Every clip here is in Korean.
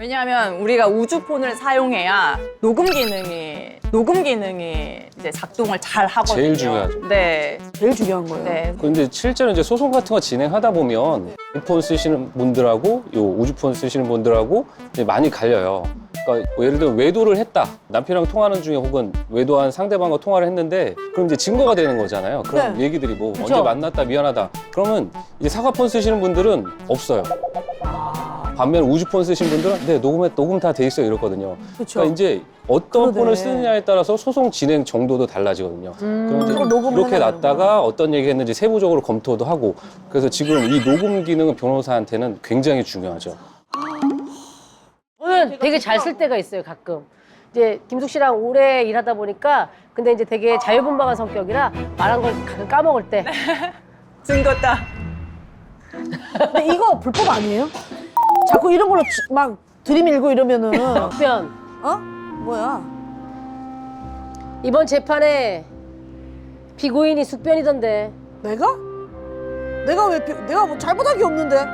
왜냐하면 우리가 우주폰을 사용해야 녹음 기능이 이제 작동을 잘 하거든요. 제일 중요하죠. 네. 제일 중요한 거예요. 네. 근데 실제로 이제 소송 같은 거 진행하다 보면 이폰 쓰시는 분들하고 요 우주폰 쓰시는 분들하고 이제 많이 갈려요. 그러니까 뭐 예를 들어 외도를 했다. 남편이랑 통화하는 중에 혹은 외도한 상대방과 통화를 했는데 그럼 이제 증거가 되는 거잖아요. 그런 네. 얘기들이 뭐 그쵸. 언제 만났다 미안하다. 그러면 이제 사과폰 쓰시는 분들은 없어요. 반면 우주폰 쓰신 분들은 네 녹음 다 돼 있어요 이렇거든요. 그쵸. 그러니까 이제 어떤 그러네. 폰을 쓰느냐에 따라서 소송 진행 정도도 달라지거든요. 그럼 이제 그걸 녹음을 이렇게 해놔야 놨다가 어떤 얘기했는지 세부적으로 검토도 하고 그래서 지금 이 녹음 기능은 변호사한테는 굉장히 중요하죠. 저는 되게 잘 쓸 때가 있어요, 가끔. 이제 김숙 씨랑 오래 일하다 보니까 근데 이제 되게 자유분방한 성격이라 말한 걸 가끔 까먹을 때. 증거다. 근데 이거 불법 아니에요? 자꾸 이런 걸로 막 들이밀고 이러면은 답변. 어? 뭐야? 이번 재판에 피고인이 숙변이던데 내가? 내가 뭐 잘못한 게 없는데?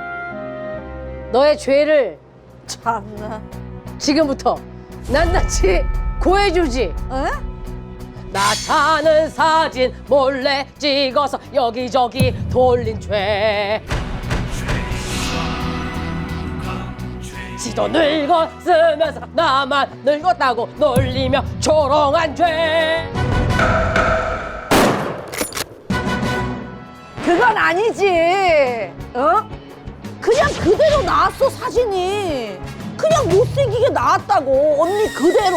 너의 죄를 참나. 지금부터 낱낱이 고해주지. 에? 나 차는 사진 몰래 찍어서 여기저기 돌린 죄. 지도 늙었으면서 나만 늙었다고 놀리며 조롱한 죄. 그건 아니지. 어? 그냥 그대로 나왔어 사진이. 그냥 못생기게 나왔다고 언니 그대로.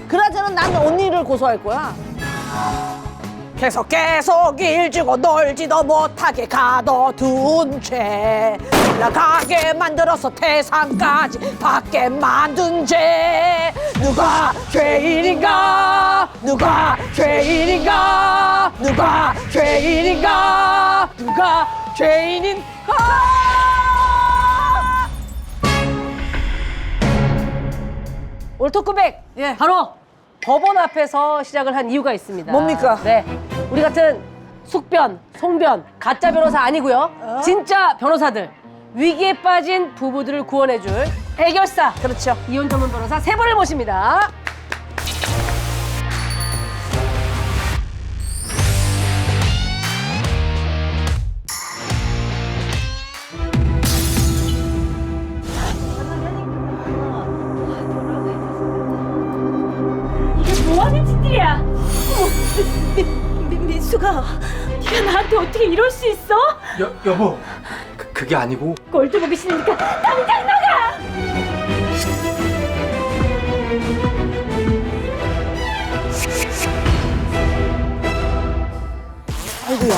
그나저나 나는 언니를 고소할 거야. 계속 일주고 놀지도 못하게 가둬둔 죄. 나가게 만들어서 태산까지 받게 만든 죄. 누가 죄인인가? 누가 죄인인가? 누가 죄인인가? 누가 죄인인가? 오늘 토크백 예. 바로 법원 앞에서 시작을 한 이유가 있습니다. 뭡니까? 네, 우리 같은 숙변, 송변, 가짜 변호사 아니고요. 진짜 변호사들, 위기에 빠진 부부들을 구원해줄 해결사. 그렇죠. 이혼 전문 변호사 세 분을 모십니다. 뭐하는 짓들이야? 민수가 네가 나한테 어떻게 이럴 수 있어? 여보, 그게 아니고 꼴도 보기 싫으니까 당장 나가! 아이고야.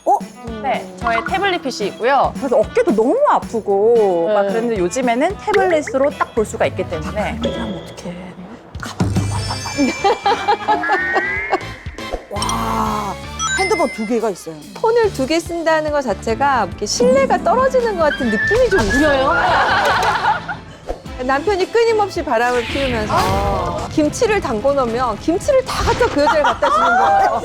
어? 네, 저의 태블릿 PC이고요. 그래서 어깨도 너무 아프고 네. 막 그랬는데 요즘에는 태블릿으로 딱 볼 수가 있기 때문에 그냥 어떡해. 와, 핸드폰 2개가 있어요. 폰을 2개 쓴다는 것 자체가 이렇게 신뢰가 떨어지는 것 같은 느낌이 좀 있어요. 그래요? 남편이 끊임없이 바람을 피우면서 김치를 담궈 놓으면 김치를 다 갖다 그 여자를 갖다 주는 거예요.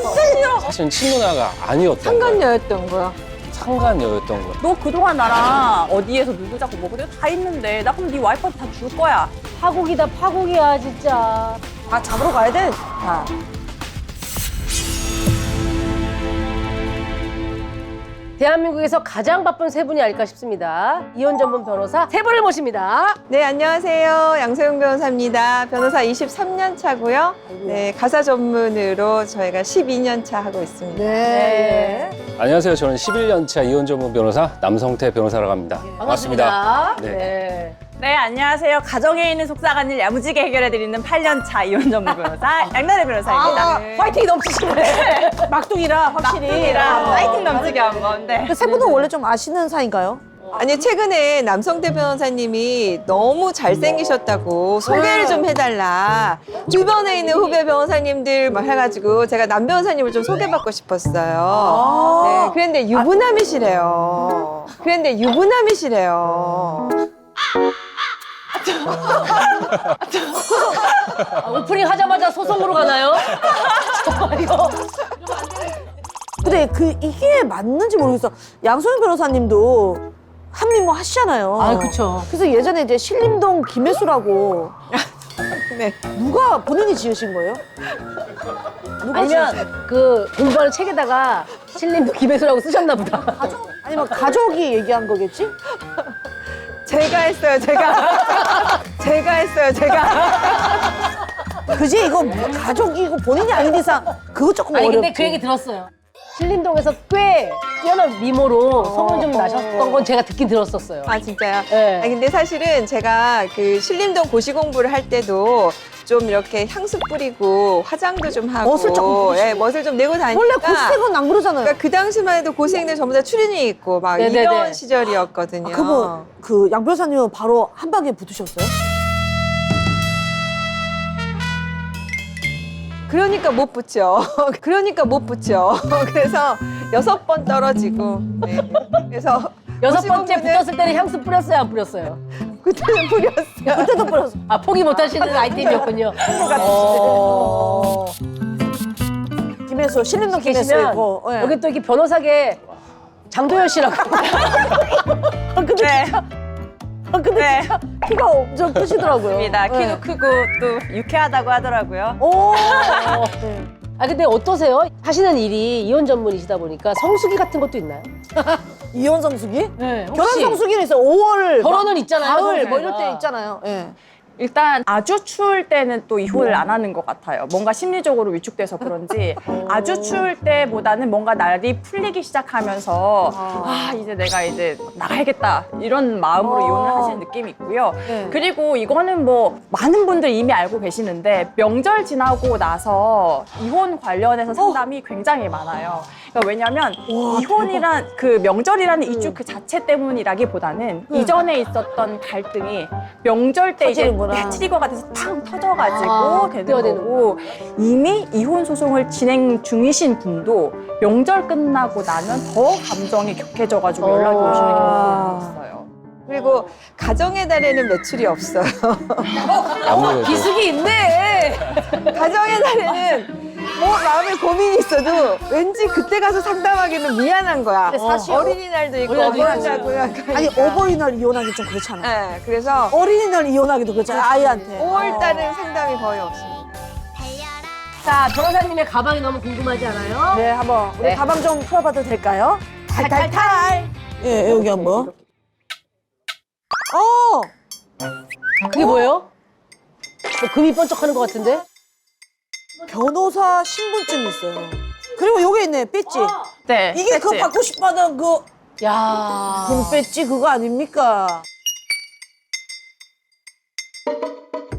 사실은 친누나가 아니었던 거예요. 상간녀였던 거야. 상간녀였던 거예요. 너 그동안 나랑 어디에서 누구 잡고 뭐 그래 다 있는데 나 그럼 네 와이프한테 다 줄 거야. 파국이다, 파국이야, 진짜. 다 잡으러 가야 돼. 대한민국에서 가장 바쁜 세 분이 아닐까 싶습니다. 이혼 전문 변호사 세 분을 모십니다. 네, 안녕하세요. 양소영 변호사입니다. 변호사 23년 차고요. 네, 가사 전문으로 저희가 12년 차 하고 있습니다. 네. 안녕하세요. 저는 11년 차 이혼 전문 변호사 남성태 변호사라고 합니다. 반갑습니다. 네. 네. 네, 안녕하세요. 가정에 있는 속상한 일 야무지게 해결해드리는 8년차 이혼 전문 변호사 양나래 변호사입니다. 파이팅이 넘치시네. 막둥이라 확실히. 막둥이랑 파이팅 넘치게 한 건데. 그 세 분은 원래 좀 아시는 사이인가요? 아니, 최근에 남성태 변호사님이 너무 잘생기셨다고 소개를 좀 해달라. 주변에 있는 후배 변호사님들 막 해가지고 제가 남 변호사님을 좀 소개받고 싶었어요. 네, 그런데 유부남이시래요. 오프닝 하자마자 소송으로 가나요? 이거. 근데 이게 맞는지 모르겠어. 양소영 변호사님도 한미모 하시잖아요. 아, 그쵸. 그래서 예전에 이제 신림동 김혜수라고 네. 누가 본인이 지으신 거예요? 누가 지으신 거예요? 아니면 그 공부하는 책에다가 신림도 김혜수라고 쓰셨나 보다. 아니면 가족이 얘기한 거겠지? 제가 했어요, 제가. 제가 했어요, 제가. 그지? 이거 가족이고 본인이 아닌 이상 그거 조금 아니 어렵지. 근데 그 얘기 들었어요. 신림동에서 꽤 뛰어난 미모로 소문 좀 나셨던 건 제가 듣긴 들었었어요. 아, 진짜요? 네. 아니, 근데 사실은 제가 그 신림동 고시 공부를 할 때도 좀 이렇게 향수 뿌리고 화장도 좀 하고. 멋을 조금 부리시고. 예, 멋을 좀 내고 다니니까. 원래 고스색은 안 그러잖아요. 그러니까 그 당시만 해도 고생들 전부 다 추리닝 입고 막 네네네. 이런 시절이었거든요. 그분 그 양 변호사님은 바로 한 방에 붙으셨어요? 그러니까 못 붙죠. 그러니까 못 붙죠. 그래서 6번 떨어지고. 네. 그래서 6번째 고시 공부는 붙었을 때는 향수 뿌렸어요, 안 뿌렸어요? 그때는 뿌렸어요. 그때도 뿌렸어. 아, 포기 못 하시는 아이템이었군요. 김혜수, 신림동 김혜수 계시면 있고. 예. 여기 또 이렇게 변호사계 장도연 씨라고. 근데 네. 진짜 근데 네. 진짜 키가 엄청 크시더라고요. 입니다. 키도 예. 크고 또 유쾌하다고 하더라고요. 오. 아, 근데 어떠세요? 하시는 일이 이혼 전문이시다 보니까 성수기 같은 것도 있나요? 이혼 성수기? 네. 결혼 성수기는 있어요. 5월. 결혼은 있잖아요, 가을 뭐 성수기가. 이럴 때 있잖아요. 예. 일단 아주 추울 때는 또 이혼을 안 하는 것 같아요. 뭔가 심리적으로 위축돼서 그런지 아주 추울 때보다는 뭔가 날이 풀리기 시작하면서 아 이제 내가 이제 나가야겠다 이런 마음으로 이혼을 하시는 느낌이 있고요. 네. 그리고 이거는 뭐 많은 분들 이미 알고 계시는데 명절 지나고 나서 이혼 관련해서 상담이 굉장히 많아요. 그러니까 왜냐하면 이혼이란 그 명절이라는 이주 그 자체 때문이라기보다는 이전에 있었던 갈등이 명절 때 이제 터지는구나. 트리거가 돼서 탕 터져가지고 아, 되는 그때가 되는 거고 이미 이혼 소송을 진행 중이신 분도 명절 끝나고 나면 더 감정이 격해져가지고 연락이 오시는 경우가 있어요. 그리고 가정의 달에는 매출이 없어요. 아무래도 기숙이 있네. 가정의 달에는 뭐 마음에 고민이 있어도 왠지 그때 가서 상담하기는 미안한 거야. 근데 사실 어린이날도 있고 어린이날도 어버이날도 아니 어버이날 이혼하기 좀 그렇잖아. 네, 그래서 어린이날 이혼하기도 그렇잖아. 아이한테. 5월 달은 상담이 거의 없습니다. 자, 변호사님의 가방이 너무 궁금하지 않아요? 네, 한번 우리 네. 가방 좀 풀어봐도 될까요? 탈탈탈. 예, 여기 한번. 그게 뭐예요? 뭐 금이 번쩍하는 것 같은데? 변호사 신분증이 있어요. 그리고 요게 있네, 배지. 네, 이게 그 배지. 받고 싶어하던 그 야. 배지 그거 아닙니까?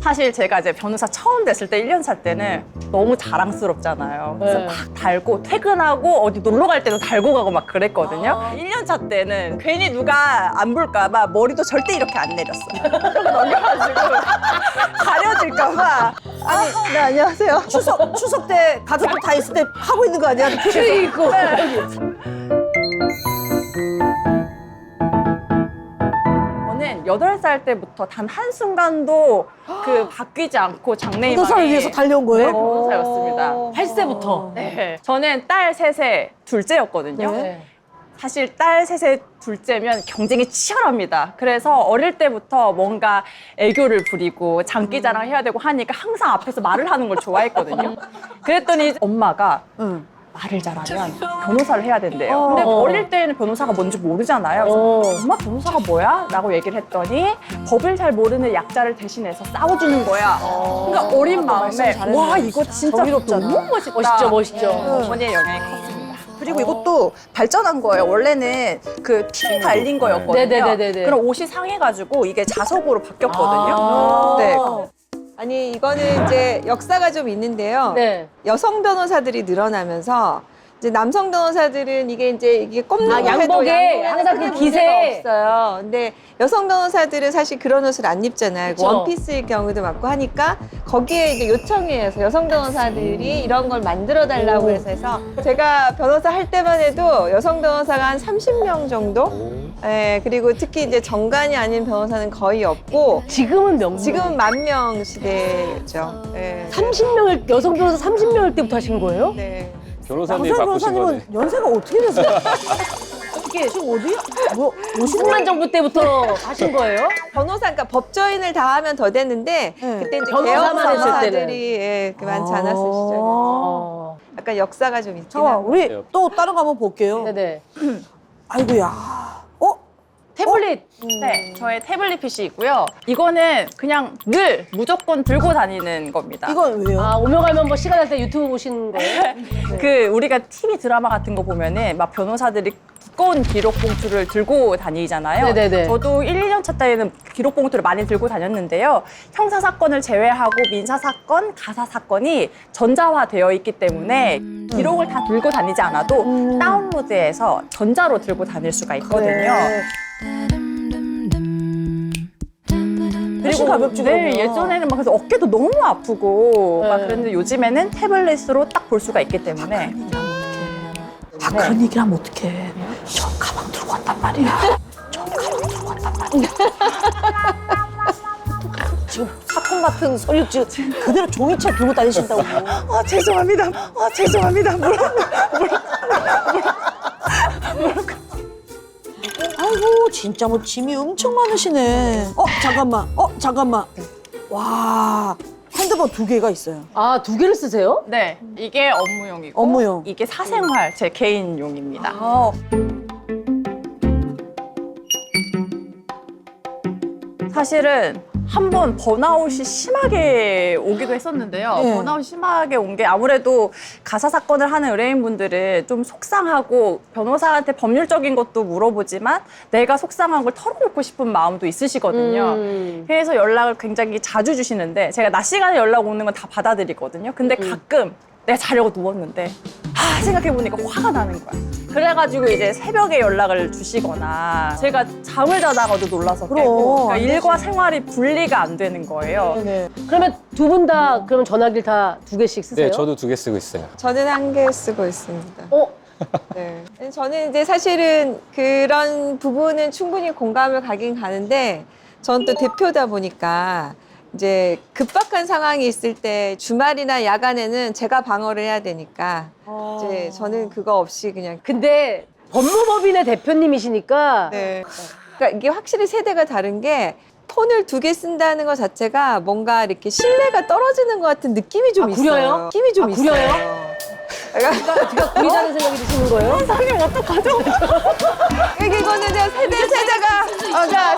사실 제가 이제 변호사 처음 됐을 때 1년 차 때는 너무 자랑스럽잖아요. 그래서 네. 막 달고 퇴근하고 어디 놀러 갈 때도 달고 가고 막 그랬거든요. 1년 차 때는 괜히 누가 안 볼까 봐 머리도 절대 이렇게 안 내렸어요. 그러고 넘겨가지고 가려질까 봐. 아니, 네, 안녕하세요. 추석 때 가족들 다 있을 때 하고 있는 거 아니야? 트리 있고. 저는 8살 때부터 단 한순간도 그 바뀌지 않고 장래희망이 변호사를 위해서 달려온 거예요? 네, 변호사였습니다. 8세부터. 네. 저는 딸 셋의 둘째였거든요. 네. 사실 딸 셋의 둘째면 경쟁이 치열합니다. 그래서 어릴 때부터 뭔가 애교를 부리고 장기자랑 해야 되고 하니까 항상 앞에서 말을 하는 걸 좋아했거든요. 그랬더니 엄마가 응. 말을 잘하면 변호사를 해야 된대요. 근데 어릴 때는 변호사가 뭔지 모르잖아요. 그래서 엄마 변호사가 뭐야? 라고 얘기를 했더니 법을 잘 모르는 약자를 대신해서 싸워주는 거야. 그러니까 어린 마음에 와 이거 진짜 정의롭잖아. 너무 멋있다. 멋있죠, 멋있죠. 어머니의 영향이 컸습니다. 그리고 이것도 발전한 거예요. 원래는 그 티 달린 거였거든요. 네네네네네. 그럼 옷이 상해가지고 이게 자석으로 바뀌었거든요. 아. 네. 아니, 이거는 이제 역사가 좀 있는데요. 네. 여성 변호사들이 늘어나면서 이제 남성 변호사들은 이게 꼽는 아, 거 해도 양복에 양복에는 항상 그 크게 기세. 문제가 없어요. 근데 여성 변호사들은 사실 그런 옷을 안 입잖아요. 그쵸. 원피스일 경우도 많고 하니까 거기에 이제 요청이 해서 여성 변호사들이 이런 걸 만들어 달라고 해서 제가 변호사 할 때만 해도 여성 변호사가 한 30명 정도? 예, 그리고 특히 이제 정관이 아닌 변호사는 거의 없고 지금은 명. 지금은 10,000명 시대죠. 예. 30명을, 여성 변호사 30명일 때부터 하신 거예요? 네. 변호사님 남성 바꾸신 변호사님은 거네. 연세가 어떻게 되세요? 어떻게 지금 어디야? 뭐 50년 정부 때부터 하신 거예요? 변호사, 그러니까 법조인을 다 하면 더 됐는데 네. 그때 이제 변호사만 개업 했을 변호사들이 예, 많지 않았을 시절에 어. 약간 역사가 좀 있긴 잠깐만, 합니다. 우리 또 다른 거 한번 볼게요. 네네. 아이고야. 태블릿. 네, 저의 태블릿 PC이고요. 이거는 그냥 늘 무조건 들고 다니는 겁니다. 이건 왜요? 아, 오며 가면 뭐 시간 날 때 유튜브 보시는 거예요? 그 우리가 TV 드라마 같은 거 보면은 막 변호사들이 두꺼운 기록 봉투를 들고 다니잖아요. 네네네. 저도 1, 2년 차 때에는 기록 봉투를 많이 들고 다녔는데요. 형사 사건을 제외하고 민사 사건, 가사 사건이 전자화되어 있기 때문에 기록을 다 들고 다니지 않아도 다운로드해서 전자로 들고 다닐 수가 있거든요. 그래. 훨씬 가볍지, 네, 그러면. 예전에는 막 그래서 어깨도 너무 아프고 막 네. 그랬는데 요즘에는 태블릿으로 딱 볼 수가 있기 때문에 아, 그런 얘기를 하면 어떡해. 저 가방 들고 왔단 말이야. 저 가방 들고 왔단 말이야. 지금 사건 같은 소리 지금 그대로 종이책 들고 다니신다고. 죄송합니다. 죄송합니다. 아이고, 진짜 뭐 짐이 엄청 많으시네. 잠깐만. 와, 핸드폰 2개가 있어요. 아, 2개를 쓰세요? 네, 이게 업무용이고 업무용. 이게 사생활 제 개인용입니다. 사실은 한 번 번아웃이 심하게 오기도 했었는데요. 네. 번아웃 심하게 온 게 아무래도 가사 사건을 하는 의뢰인분들은 좀 속상하고 변호사한테 법률적인 것도 물어보지만 내가 속상한 걸 털어놓고 싶은 마음도 있으시거든요. 그래서 연락을 굉장히 자주 주시는데 제가 낮 시간에 연락 오는 건 다 받아들이거든요. 근데 가끔 내가 자려고 누웠는데 생각해보니까 화가 나는 거야. 그래가지고 이제 새벽에 연락을 주시거나 제가 잠을 자다가도 놀라서 그럼, 깨고 그러니까 안 일과 생활이 분리가 안 되는 거예요. 네네. 그러면 두 분 다 그러면 전화기를 다 2개씩 쓰세요? 네, 저도 2개 쓰고 있어요. 저는 1개 쓰고 있습니다. 어? 네. 저는 이제 사실은 그런 부분은 충분히 공감을 가긴 가는데 전 또 대표다 보니까 이제 급박한 상황이 있을 때 주말이나 야간에는 제가 방어를 해야 되니까 이제 저는 그거 없이 그냥 근데 법무법인의 대표님이시니까 네. 그러니까 이게 확실히 세대가 다른 게 폰을 2개 쓴다는 것 자체가 뭔가 이렇게 신뢰가 떨어지는 것 같은 느낌이 좀 아, 있어요. 구려요? 느낌이 좀 아, 있어요. 구려요? 그러니까 구리다는 생각이 드시는 거예요? 이거는 그냥 세대가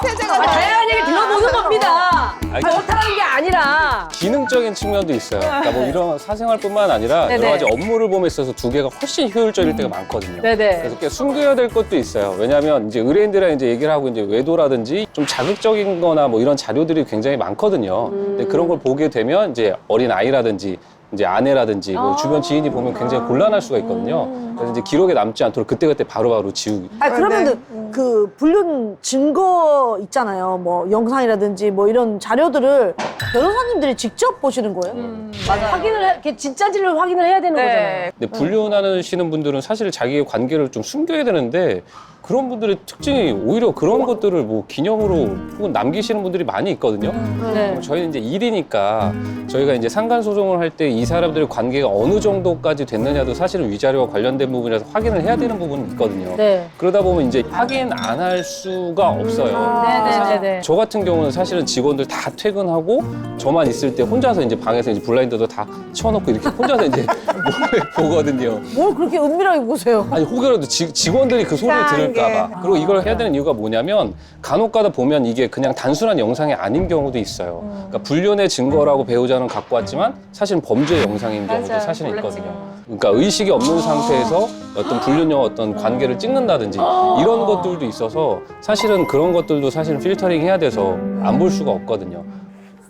세대가 아, 다양한 얘기 들어보는 겁니다. 아니, 그렇다는 게 아니라. 기능적인 측면도 있어요. 그러니까 뭐 이런 사생활뿐만 아니라 네네. 여러 가지 업무를 보면 있어서 2개가 훨씬 효율적일 때가 많거든요. 네네. 그래서 꽤 숨겨야 될 것도 있어요. 왜냐하면 이제 의뢰인들이랑 이제 얘기를 하고 이제 외도라든지 좀 자극적인 거나 뭐 이런 자료들이 굉장히 많거든요. 근데 그런 걸 보게 되면 이제 어린 아이라든지 이제 아내라든지 뭐 주변 지인이 보면 굉장히 곤란할 수가 있거든요. 그래서 이제 기록에 남지 않도록 그때그때 바로바로 지우기. 아, 그러면 그 불륜 증거 있잖아요. 뭐 영상이라든지 뭐 이런 자료들을 변호사님들이 직접 보시는 거예요? 이렇게 진짜인지를 확인을 해야 되는 거잖아요. 근데 불륜하시는 분들은 사실 자기의 관계를 좀 숨겨야 되는데 그런 분들의 특징이 오히려 그런 것들을 뭐 기념으로 혹은 남기시는 분들이 많이 있거든요. 네. 저희는 이제 일이니까 저희가 이제 상간 소송을 할 때 이 사람들의 관계가 어느 정도까지 됐느냐도 사실은 위자료와 관련된 부분이라서 확인을 해야 되는 부분이 있거든요. 네. 그러다 보면 이제 확인 안 할 수가 없어요. 네네네. 저 같은 경우는 사실은 직원들 다 퇴근하고 저만 있을 때 혼자서 이제 방에서 이제 블라인드도 다 치워놓고 이렇게 혼자서 이제 몰래 보거든요. 뭘 그렇게 은밀하게 보세요? 아니 혹여라도 직원들이 그 소리를 들을까봐. 그리고 이걸 해야 되는 이유가 뭐냐면 간혹가다 보면 이게 그냥 단순한 영상이 아닌 경우도 있어요. 그러니까 불륜의 증거라고 배우자는 갖고 왔지만 사실은 범죄 영상인 경우도 맞아요. 사실은 있거든요. 그러니까 의식이 없는 상태에서 어떤 불륜형 어떤 관계를 찍는다든지 이런 것들도 있어서 사실은 그런 것들도 사실은 필터링 해야 돼서 안 볼 수가 없거든요.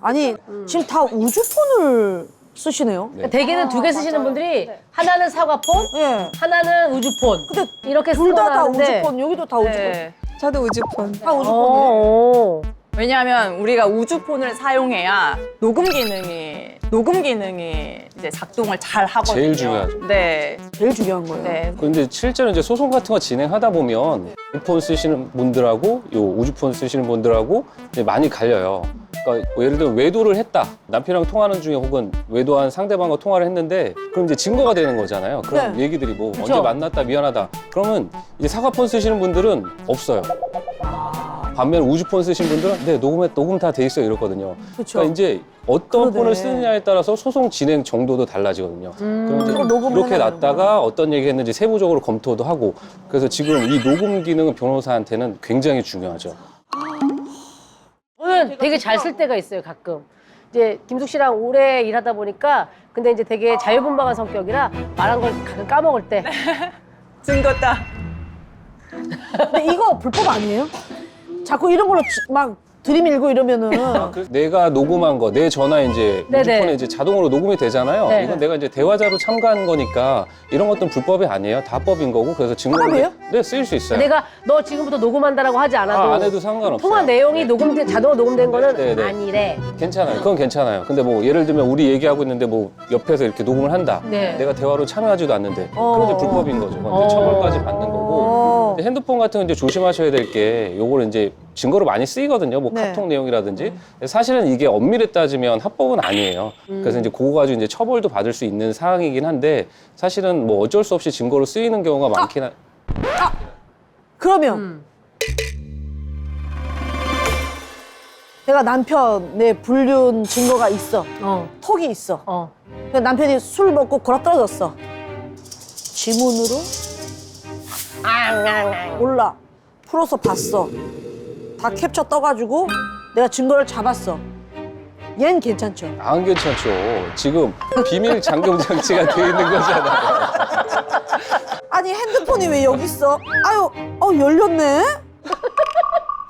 아니, 지금 다 우주폰을 쓰시네요. 네. 대개는 2개 쓰시는 분들이 하나는 사과폰, 예. 하나는 우주폰. 근데 이렇게 둘 다 쓰거나 하는데. 우주폰, 여기도 다 우주폰. 네. 저도 우주폰. 다 우주폰이에요. 어. 왜냐하면 우리가 우주폰을 사용해야 녹음 기능이 이제 작동을 잘 하거든요. 제일 중요하죠. 네. 제일 중요한 거예요. 네. 근데 실제로 이제 소송 같은 거 진행하다 보면 이폰 쓰시는 분들하고 요 우주폰 쓰시는 분들하고 이제 많이 갈려요. 그러니까 뭐 예를 들면 외도를 했다. 남편이랑 통화하는 중에 혹은 외도한 상대방과 통화를 했는데 그럼 이제 증거가 되는 거잖아요. 그런 네. 얘기들이 뭐 그쵸. 언제 만났다 미안하다. 그러면 이제 사과폰 쓰시는 분들은 없어요. 반면 우주폰 쓰신 분들은 네 녹음 다 돼 있어요 이렇거든요. 그쵸. 그러니까 이제 어떤 그러네. 폰을 쓰느냐에 따라서 소송 진행 정도도 달라지거든요. 그럼 이제 그거 녹음을 이렇게 해놔야 놨다가 어떤 얘기했는지 세부적으로 검토도 하고 그래서 지금 이 녹음 기능은 변호사한테는 굉장히 중요하죠. 저는 되게 잘 쓸 때가 있어요, 가끔. 이제 김숙 씨랑 오래 일하다 보니까 근데 이제 되게 자유분방한 성격이라 말한 걸 가끔 까먹을 때 증거다. 근데 이거 불법 아니에요? 자꾸 이런 걸로 막 들이밀고 이러면은 그래서 내가 녹음한 거, 내 전화 이제 네네. 우주폰에 이제 자동으로 녹음이 되잖아요. 네. 이건 내가 이제 대화자로 참가한 거니까 이런 것들은 불법이 아니에요. 다 법인 거고 그래서 증거로 법이에요? 네 쓰일 수 있어요. 내가 너 지금부터 녹음한다라고 하지 않아도 안 해도 상관없어요. 통화 내용이 녹음된 자동으로 녹음된 거는 네네. 아니래. 괜찮아요. 그건 괜찮아요. 근데 뭐 예를 들면 우리 얘기하고 있는데 뭐 옆에서 이렇게 녹음을 한다. 네. 내가 대화로 참여하지도 않는데 그건 이제 불법인 거죠. 그건 이제 처벌까지 받는 거고. 어. 근데 핸드폰 같은 건 이제 조심하셔야 될 게 요거를 이제 증거로 많이 쓰이거든요. 뭐 네. 카톡 내용이라든지. 근데 사실은 이게 엄밀히 따지면 합법은 아니에요. 그래서 이제 그거 가지고 이제 처벌도 받을 수 있는 사항이긴 한데 사실은 뭐 어쩔 수 없이 증거로 쓰이는 경우가 많긴 한. 그러면 내가 남편의 불륜 증거가 있어. 톡이 있어. 근데 남편이 술 먹고 골아 떨어졌어. 지문으로 몰라. 풀어서 봤어. 다 캡처 떠가지고 내가 증거를 잡았어. 얜 괜찮죠? 안 괜찮죠. 지금 비밀 잠금 장치가 돼 있는 거잖아요. 아니 핸드폰이 왜 여기 있어? 아유, 열렸네.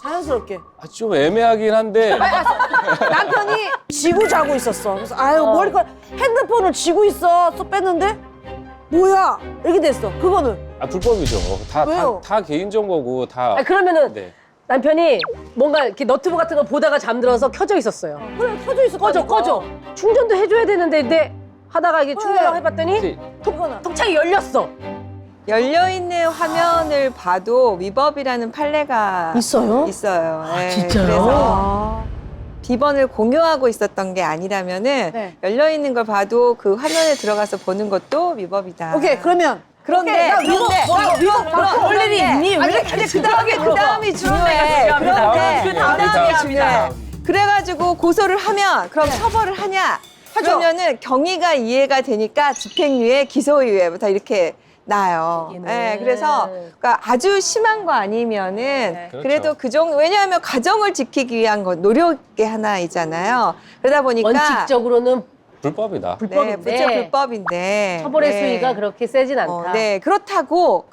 자연스럽게. 좀 애매하긴 한데 남편이 지고 자고 있었어. 그래서 아유 머리카락 핸드폰을 지고 있어. 또 뺐는데 뭐야? 이렇게 됐어. 그거는 불법이죠. 왜요? 다 개인정보고 다. 아, 그러면은 네. 남편이 뭔가 이렇게 너트브 같은 거 보다가 잠들어서 켜져 있었어요. 그래 켜져 있어. 꺼져. 충전도 해줘야 되는데 근데 하다가 이게 충전을 해봤더니 이제 이거는 톡창이 열렸어. 열려있는 화면을 봐도 위법이라는 판례가 있어요? 있어요. 네, 진짜요? 그래서 비번을 공유하고 있었던 게 아니라면은 네. 열려있는 걸 봐도 그 화면에 들어가서 보는 것도 위법이다. 오케이 그러면 그런데 오케이, 나 위법 볼 일이 있니? 왜 이렇게 그 다음이 중요해. 중요합니다. 그런데 그 그 다음이 다음이 중요합니다. 중요해. 그래가지고 고소를 하면 그럼 처벌을 하냐? 그러면은 경위가 이해가 되니까 집행유예, 기소유예 다 이렇게 나요. 얘는. 네, 그래서 그러니까 아주 심한 거 아니면은 그렇죠. 그래도 그 정도 왜냐하면 가정을 지키기 위한 건 노력의 하나이잖아요. 그러다 보니까 원칙적으로는 불법이다. 네, 불법인데 불법인데 처벌의 네. 수위가 그렇게 세진 않다. 네, 그렇다고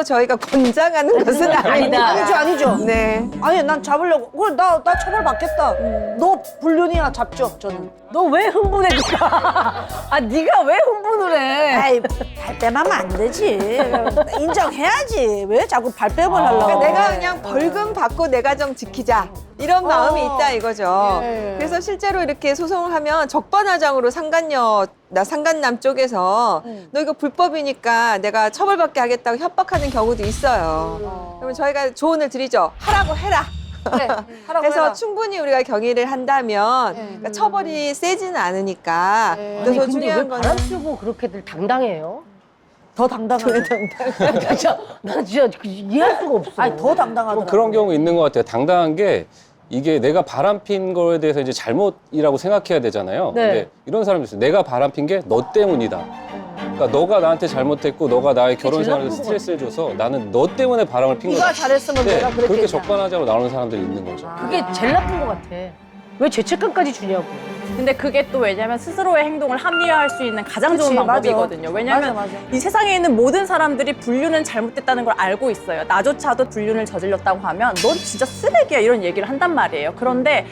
저희가 권장하는 것은 아니다. 아니죠. 네. 아니 난 잡으려고. 그래 나 처벌 받겠다. 너 불륜이야 잡죠 저는. 너 왜 흥분해? 아 네가 왜 흥분을 해? 아이 발뺌하면 안 되지. 인정해야지. 왜 자꾸 발뺌을 하려고? 그러니까 내가 그냥 벌금 받고 내 가정 지키자 이런 마음이 있다 이거죠. 예. 그래서 실제로 이렇게 소송을 하면 적반하장으로 상간남 쪽에서 너 이거 불법이니까 내가 처벌받게 하겠다고 협박하는 경우도 있어요. 그러면 저희가 조언을 드리죠. 하라고 해라. 그래, 하라고 그래서 해라. 충분히 우리가 경의를 한다면 그러니까 처벌이 세지는 않으니까 네. 또 아니 더 근데 중요한 왜 거는 바람 펴고 그렇게들 당당해요? 더 당당하죠. 진짜 난 진짜 이해할 수가 없어. 아니 더 당당하더라. 뭐 그런 경우 있는 것 같아요. 당당한 게 이게 내가 바람핀 거에 대해서 이제 잘못이라고 생각해야 되잖아요. 네. 근데 이런 사람이 있어요. 내가 바람핀 게 너 때문이다. 그러니까 너가 나한테 잘못했고 너가 나의 결혼 제일 생활에서 나쁜 스트레스를 줘서 나는 너 때문에 바람을 핀 거다. 네가 잘했으면 네, 내가 그렇게 그랬겠냐. 적반하장으로 나오는 사람들이 있는 거죠. 그게 제일 나쁜 것 같아. 왜 죄책감까지 주냐고. 근데 그게 또 왜냐면 스스로의 행동을 합리화할 수 있는 가장 좋은 그치, 맞아. 방법이거든요. 왜냐면 맞아. 이 세상에 있는 모든 사람들이 불륜은 잘못됐다는 걸 알고 있어요. 나조차도 불륜을 저질렀다고 하면 넌 진짜 쓰레기야 이런 얘기를 한단 말이에요. 그런데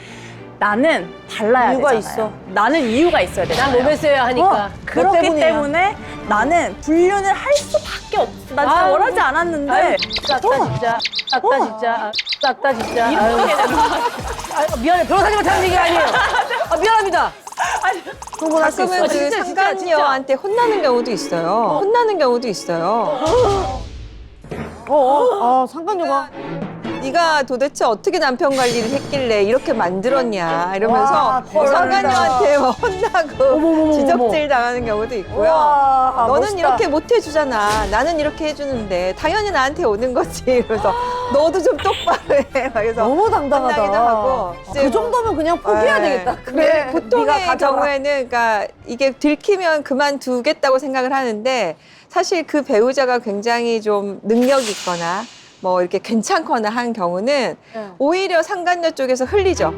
나는 달라야 이유가 되잖아요. 있어. 나는 이유가 있어야 난 되잖아요. 로맨스여야 하니까. 그렇기 때문이야. 때문에 나는 불륜을 할 수밖에 없어. 나 진짜 아유. 원하지 않았는데 아유, 싹다 진짜. 싹다 진짜. 싹다 진짜. 아유. 아유, 미안해. 변호사님한테 하는 얘기 아니에요. 아, 미안합니다. 충분할 수 있어. 가끔은 그 진짜, 진짜, 상간녀한테 혼나는 경우도 있어요. 혼나는 경우도 있어요. 상간녀가. 네가 도대체 어떻게 남편 관리를 했길래 이렇게 만들었냐 이러면서 와, 대박이다. 상간녀한테 막 혼나고 어머머머머. 지적질 당하는 경우도 있고요. 와, 너는 멋있다. 이렇게 못 해주잖아. 나는 이렇게 해주는데 당연히 나한테 오는 거지. 이러면서 너도 좀 똑바로 해. 막 그래서 너무 당당하다. 혼나기도 하고. 그 정도면 그냥 포기해야 네. 되겠다. 그래, 보통의 네가 가져라. 경우에는 그러니까 이게 들키면 그만두겠다고 생각을 하는데 사실 그 배우자가 굉장히 좀 능력이 있거나 뭐 이렇게 괜찮거나 한 경우는 오히려 상간녀 쪽에서 흘리죠.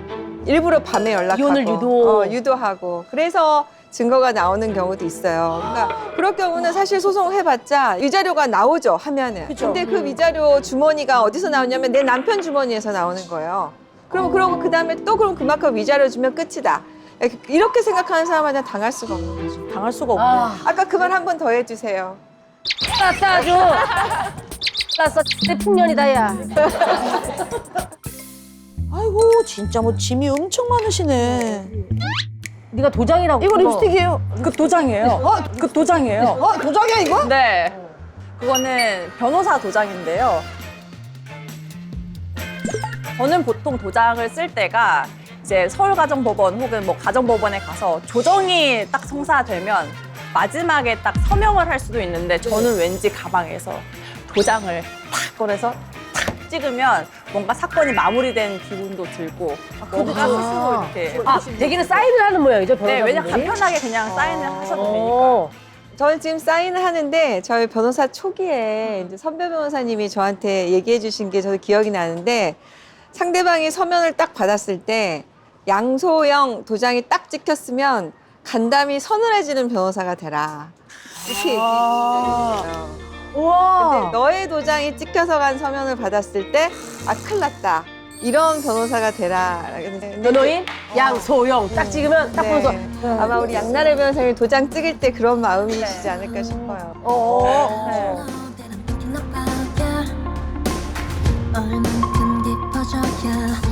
일부러 밤에 연락하고 이혼을 유도하고 그래서 증거가 나오는 경우도 있어요. 그러니까 그럴 경우는 사실 소송해봤자 위자료가 나오죠 하면은. 그쵸. 근데 그 위자료 주머니가 어디서 나오냐면 내 남편 주머니에서 나오는 거예요. 그러고 그 다음에 또 그럼 그만큼 위자료 주면 끝이다. 이렇게 생각하는 사람한테 당할 수가 없는 거죠. 당할 수가 없네. 아까 그 말 한 번 더 해주세요. 싸줘. 싸 내 풍년이다, 야. 아이고 진짜 뭐 짐이 엄청 많으시네. 네가 도장이라고. 이거 그거. 립스틱이에요. 그 도장이에요. 그 도장이에요. 도장이야 이거? 네. 그거는 변호사 도장인데요. 저는 보통 도장을 쓸 때가 이제 서울가정법원 혹은 뭐 가정법원에 가서 조정이 딱 성사되면 마지막에 딱 서명을 할 수도 있는데 저는 왠지 가방에서 도장을 탁 꺼내서 탁 찍으면 뭔가 사건이 마무리된 기분도 들고 뭔가 스스로 이렇게 아, 대기는 사인을 하는 모양이죠, 네, 변호사분들이? 왜냐면 간편하게 그냥 사인을 하셔도 되니까. 어. 저는 지금 사인을 하는데 저희 변호사 초기에 이제 선배 변호사님이 저한테 얘기해 주신 게 저도 기억이 나는데 상대방이 서면을 딱 받았을 때 양소영 도장이 딱 찍혔으면 간담이 서늘해지는 변호사가 되라. 이렇게 얘기해 주셨어요. 우와. 근데 너의 도장이 찍혀서 간 서면을 받았을 때 아 큰일 났다. 이런 변호사가 되라. 근데 변호인 양소영 딱 찍으면 딱 보면서 네. 아마 우리 양나래 변호사님 도장 찍을 때 그런 마음이시지 않을까 싶어요. 얼만큼 깊어져야